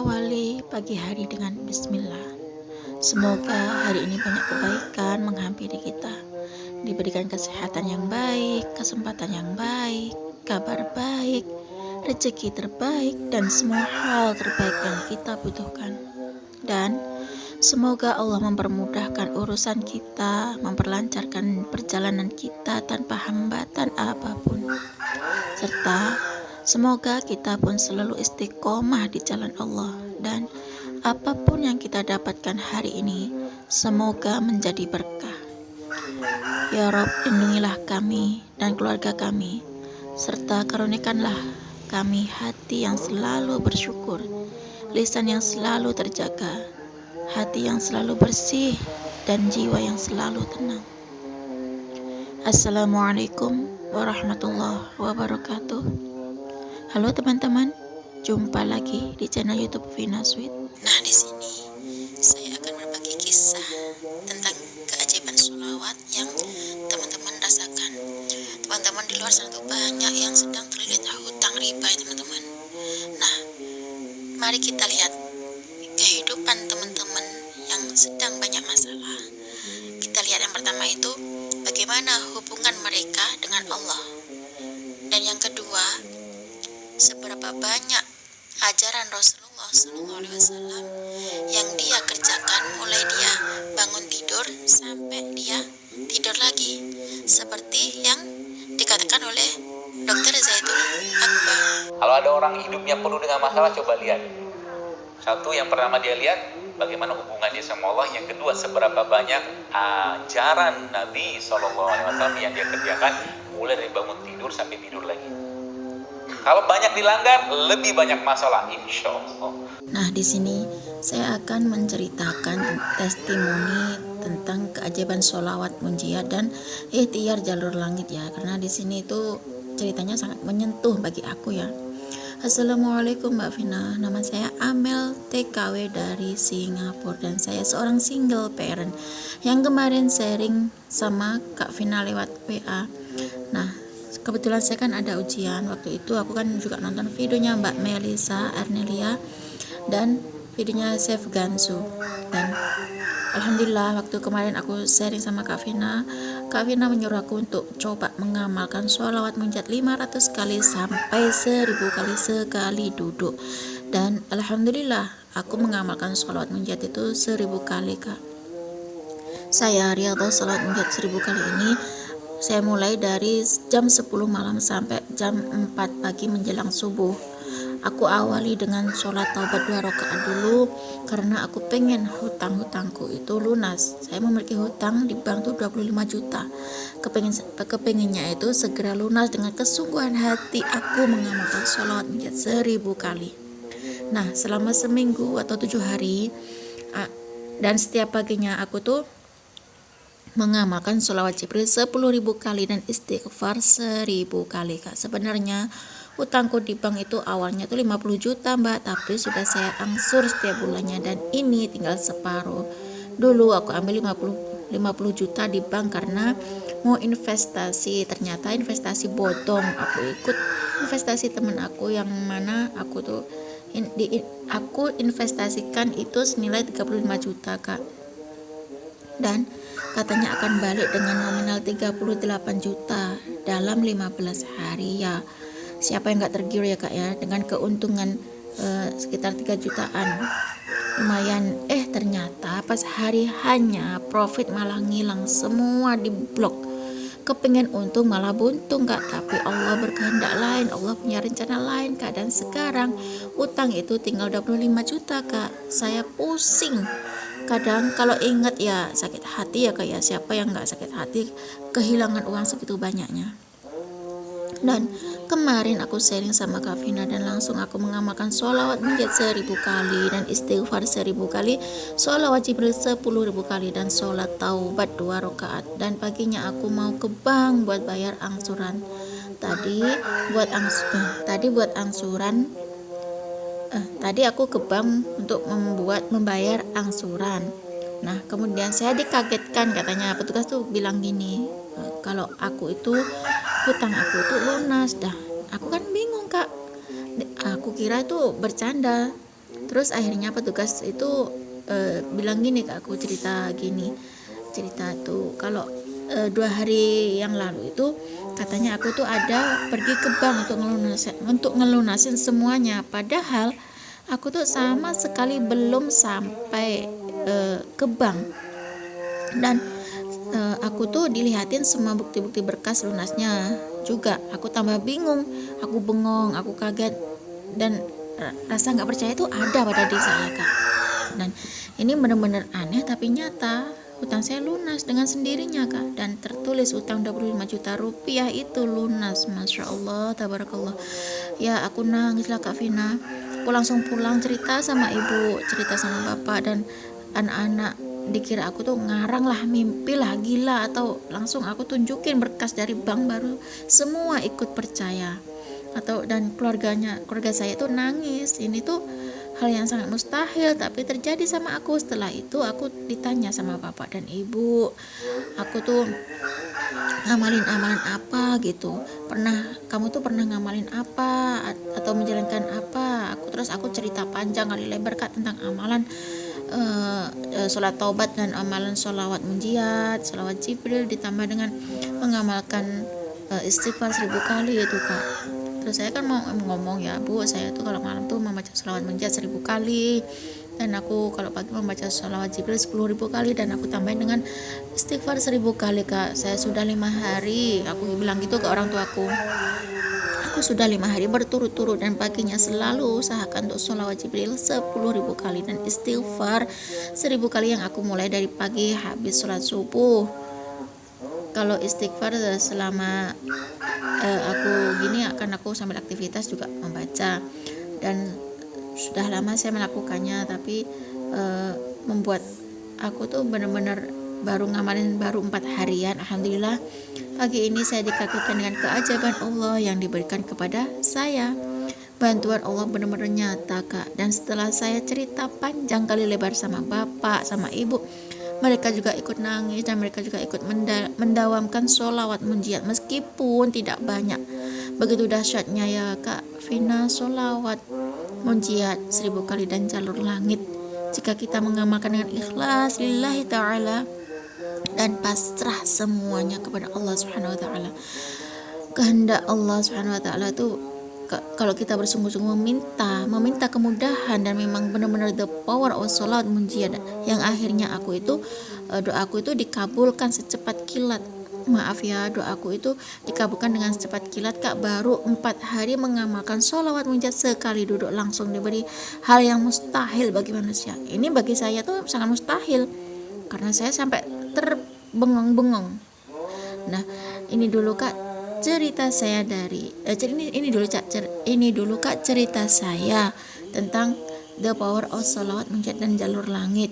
awali pagi hari dengan bismillah. Semoga hari ini banyak kebaikan menghampiri kita. Diberikan kesehatan yang baik, kesempatan yang baik, kabar baik, rezeki terbaik, dan semua hal terbaik yang kita butuhkan. Dan semoga Allah mempermudahkan urusan kita, memperlancarkan perjalanan kita tanpa hambatan apapun. Serta semoga kita pun selalu istiqomah di jalan Allah, dan apapun yang kita dapatkan hari ini semoga menjadi berkah. Ya Rob, lindungilah kami dan keluarga kami, serta karunikanlah kami hati yang selalu bersyukur, lisan yang selalu terjaga, hati yang selalu bersih, dan jiwa yang selalu tenang. Assalamualaikum warahmatullahi wabarakatuh. Halo teman-teman, jumpa lagi di channel YouTube Vina Sweet. Nah, di sini saya akan berbagi kisah tentang keajaiban sholawat yang teman-teman rasakan. Teman-teman di luar sana tuh banyak yang sedang terlilit hutang riba ya teman-teman. Nah, mari kita lihat kehidupan teman-teman yang sedang banyak masalah. Kita lihat yang pertama itu bagaimana hubungan mereka dengan Allah. Dan yang kedua, seberapa banyak ajaran Rasulullah SAW yang dia kerjakan mulai dia bangun tidur sampai dia tidur lagi, seperti yang dikatakan oleh Dr. Zaidul Akbar. Kalau ada orang hidupnya penuh dengan masalah, coba lihat. Satu, yang pertama dia lihat bagaimana hubungannya sama Allah. Yang kedua, seberapa banyak ajaran Nabi SAW yang dia kerjakan mulai dari bangun tidur sampai tidur lagi. Kalau banyak dilanggar, lebih banyak masalah, insya Allah. Nah, di sini saya akan menceritakan testimoni tentang keajaiban sholawat munjiat dan ikhtiar jalur langit ya. Karena di sini itu ceritanya sangat menyentuh bagi aku ya. Assalamualaikum Mbak Vina, nama saya Amel TKW dari Singapura dan saya seorang single parent yang kemarin sharing sama Kak Vina lewat WA. Nah, kebetulan saya kan ada ujian waktu itu, aku kan juga nonton videonya Mbak Melisa Arnelia dan videonya Chef Gansu, dan alhamdulillah waktu kemarin aku sharing sama Kak Vina menyuruh aku untuk coba mengamalkan sholawat munjat 500 kali sampai 1000 kali sekali duduk, dan alhamdulillah aku mengamalkan sholawat munjat itu 1000 kali Kak. Saya riyadhah sholawat munjat 1000 kali ini saya mulai dari jam 10 malam sampai jam 4 pagi menjelang subuh. Aku awali dengan sholat taubat 2 rakaat dulu karena aku pengen hutang-hutangku itu lunas. Saya memiliki hutang di bank tuh 25 juta. Kepengennya itu segera lunas. Dengan kesungguhan hati aku mengamalkan sholawat munjat 1000 kali. Nah, selama seminggu atau 7 hari dan setiap paginya aku tuh mengamalkan sholawat Jibril 10.000 kali dan istighfar 1000 kali Kak. Sebenarnya hutangku di bank itu awalnya tuh 50 juta Mbak, tapi sudah saya angsur setiap bulannya dan ini tinggal separuh. Dulu aku ambil 50 juta di bank karena mau investasi, ternyata investasi bodong. Aku ikut investasi teman aku yang mana aku tuh aku investasikan itu senilai 35 juta Kak, dan katanya akan balik dengan nominal 38 juta dalam 15 hari ya. Siapa yang gak tergiur ya Kak ya, dengan keuntungan sekitar 3 jutaan lumayan. Ternyata pas hari hanya profit malah ngilang semua, di blok. Kepengen untung malah buntung Kak, tapi Allah berkehendak lain, Allah punya rencana lain Kak, dan sekarang utang itu tinggal 25 juta Kak. Saya pusing. Kadang kalau ingat ya sakit hati ya Kak ya, siapa yang gak sakit hati kehilangan uang segitu banyaknya. Dan kemarin aku sharing sama Kak Vina dan langsung aku mengamalkan sholawat munjat 1000 kali dan istighfar 1000 kali, sholawat Jibril 10.000 kali dan sholat taubat 2 rakaat. Dan paginya aku mau ke bank buat bayar angsuran. Tadi aku ke bank untuk membayar angsuran. Nah, kemudian saya dikagetkan, katanya petugas tuh bilang gini, kalau aku itu hutang aku itu lunas dah. Aku kan bingung Kak, aku kira itu bercanda. Terus akhirnya petugas itu bilang gini ke aku, cerita tuh kalau 2 hari yang lalu itu katanya aku tuh ada pergi ke bank untuk ngelunasin semuanya, padahal aku tuh sama sekali belum sampai ke bank. Dan aku tuh dilihatin semua bukti-bukti berkas lunasnya juga. Aku tambah bingung, aku bengong, aku kaget, dan rasa nggak percaya itu ada pada diri saya, Kak. Dan ini benar-benar aneh tapi nyata, hutang saya lunas dengan sendirinya, Kak, dan tertulis utang 25 juta rupiah itu lunas. Masya Allah, tabarakallah. Ya aku nangis lah, Kak Vina. Aku langsung pulang, cerita sama ibu, cerita sama bapak dan anak-anak. Dikira aku tuh ngarang lah, mimpi lah, gila, atau langsung aku tunjukin berkas dari bank, baru semua ikut percaya. Dan keluarga saya tuh nangis. Ini tuh hal yang sangat mustahil tapi terjadi sama aku. Setelah itu aku ditanya sama bapak dan ibu, aku tuh ngamalin amalan apa gitu, kamu tuh pernah ngamalin apa atau menjalankan apa. Terus aku cerita panjang kali lebar, Kak, tentang amalan sholat taubat dan amalan sholawat munjiat, sholawat Jibril, ditambah dengan mengamalkan istighfar 1000 kali itu, Kak. Terus saya kan mau ngomong, ya Bu, saya tuh kalau malam tuh membaca sholawat munjiat 1000 kali, dan aku kalau pagi membaca sholawat Jibril 10.000 kali, dan aku tambahin dengan istighfar 1000 kali, Kak. Saya sudah 5 hari, aku bilang gitu ke orang tuaku. Aku sudah 5 hari berturut-turut dan paginya selalu usahakan untuk sholawat Jibril 10.000 kali dan istighfar 1000 kali yang aku mulai dari pagi habis sholat subuh. Kalau istighfar selama aku gini, akan aku sambil aktivitas juga membaca, dan sudah lama saya melakukannya, tapi membuat aku tuh benar-benar baru ngamalin 4 harian. Alhamdulillah pagi ini saya dikagetkan dengan keajaiban Allah yang diberikan kepada saya. Bantuan Allah benar-benar nyata, Kak. Dan setelah saya cerita panjang kali lebar sama bapak, sama ibu, mereka juga ikut nangis dan mereka juga ikut mendawamkan sholawat munjiat meskipun tidak banyak. Begitu dahsyatnya ya, Kak Vina, sholawat munjiat 1000 kali dan jalur langit jika kita mengamalkan dengan ikhlas lillahi ta'ala dan pasrah semuanya kepada Allah Subhanahu wa ta'ala. Kehendak Allah Subhanahu wa ta'ala itu, kalau kita bersungguh-sungguh meminta kemudahan, dan memang benar-benar the power of salat munjiat, yang akhirnya doaku itu dikabulkan secepat kilat. Maaf ya, doaku itu dikabulkan dengan secepat kilat, Kak. Baru 4 hari mengamalkan sholawat munjiat sekali duduk langsung diberi hal yang mustahil bagi manusia. Ini bagi saya tuh sangat mustahil karena saya sampai terbengong-bengong. Nah, ini dulu, Kak, cerita saya ini dulu Kak cerita saya tentang the power of sholawat munjiat dan jalur langit.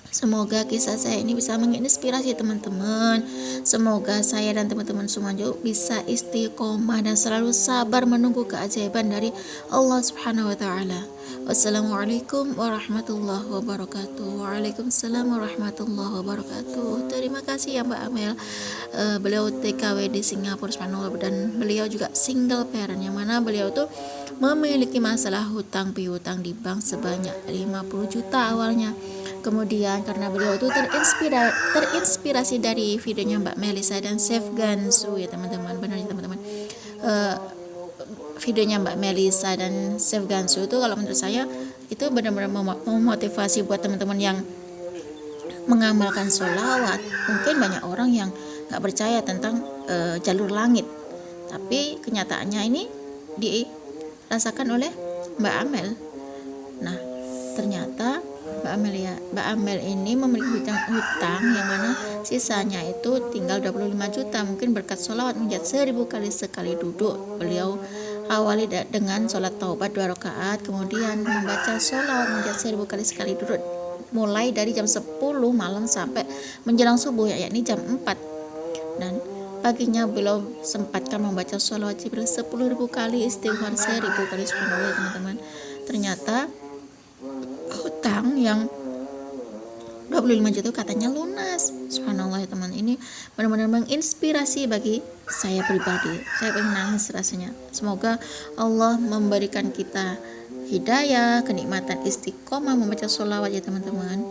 Semoga kisah saya ini bisa menginspirasi teman-teman. Semoga saya dan teman-teman semua juga bisa istiqomah dan selalu sabar menunggu keajaiban dari Allah Subhanahu wa taala. Wassalamualaikum warahmatullahi wabarakatuh. Waalaikumsalam warahmatullahi wabarakatuh. Terima kasih ya Mbak Amel. Beliau TKW di Singapura, subhanallah, dan beliau juga single parent, yang mana beliau tuh memiliki masalah hutang piutang di bank sebanyak 50 juta awalnya. Kemudian karena beliau itu terinspirasi dari videonya Mbak Melisa dan Chef Gansu, ya teman-teman, benar ya teman-teman. Videonya Mbak Melisa dan Chef Gansu itu kalau menurut saya itu benar-benar memotivasi buat teman-teman yang mengamalkan sholawat. Mungkin banyak orang yang gak percaya tentang jalur langit, tapi kenyataannya ini dirasakan oleh Mbak Amel. Nah, ternyata Mbak Amel ini memiliki hutang yang mana sisanya itu tinggal 25 juta. Mungkin berkat sholawat munjiat 1000 kali sekali duduk. Beliau awali dengan sholat taubat 2 rakaat, kemudian membaca sholawat munjiat 1000 kali sekali duduk mulai dari jam 10 malam sampai menjelang subuh, yakni jam 4. Dan paginya beliau sempatkan membaca sholawat Jibril 10.000 kali, istighfar 1000 kali, subhanallah teman-teman. Ternyata hutang yang 25 juta katanya lunas. Subhanallah ya teman, ini benar-benar menginspirasi bagi saya pribadi. Saya pengen nangis rasanya. Semoga Allah memberikan kita hidayah, kenikmatan istiqomah membaca sholawat ya teman-teman.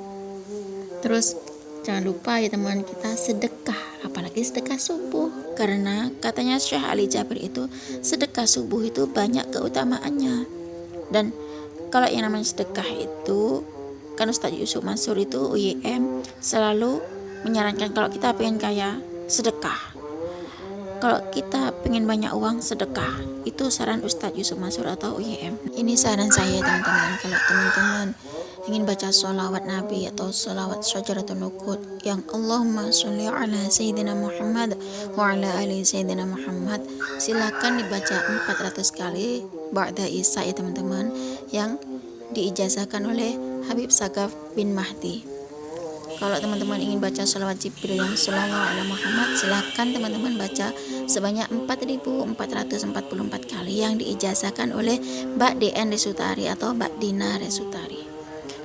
Terus jangan lupa ya teman, kita sedekah, apalagi sedekah subuh. Karena katanya Syekh Ali Jabir itu sedekah subuh itu banyak keutamaannya. Dan kalau yang namanya sedekah itu, kan Ustadz Yusuf Mansur itu UYM selalu menyarankan kalau kita pengen kaya, sedekah. Kalau kita pengen banyak uang, sedekah. Itu saran Ustadz Yusuf Mansur atau UYM. Ini saran saya teman-teman. Kalau teman-teman ingin baca sholawat Nabi atau sholawat Syajaratul Nuqud yang Allahumma sholli ala Sayyidina Muhammad wa ala ali Sayyidina Muhammad, silakan dibaca 400 kali ba'da Isya ya teman-teman, yang diijazahkan oleh Habib Sagaf bin Mahdi. Kalau teman-teman ingin baca sholawat Jibril yang sholawat ala Muhammad, silakan teman-teman baca sebanyak 4.444 kali yang diijazahkan oleh Mbak DN Resutari atau Mbak Dina Resutari.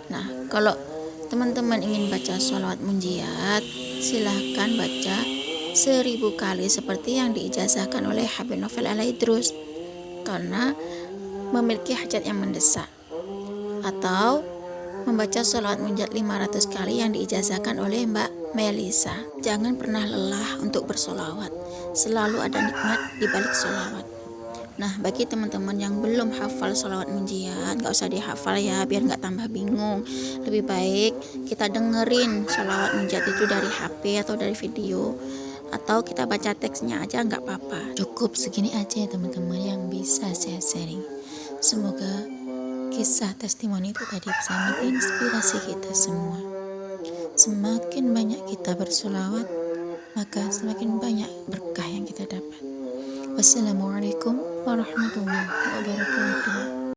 Nah, kalau teman-teman ingin baca sholawat munjiat, silahkan baca 1000 kali seperti yang diijazahkan oleh Habib Novel Alaidrus karena memiliki hajat yang mendesak. Atau membaca sholawat munjiat 500 kali yang diijazahkan oleh Mbak Melisa. Jangan pernah lelah untuk bersolawat, selalu ada nikmat di balik sholawat. Nah, bagi teman-teman yang belum hafal sholawat munjiat, gak usah dihafal ya, biar gak tambah bingung. Lebih baik kita dengerin sholawat munjiat itu dari HP atau dari video, atau kita baca teksnya aja gak apa-apa. Cukup segini aja ya teman-teman yang bisa saya sharing. Semoga kisah testimoni itu tadi bisa menginspirasi kita semua. Semakin banyak kita bersolawat, maka semakin banyak berkah yang kita dapat. Wassalamualaikum warahmatullahi wabarakatuh.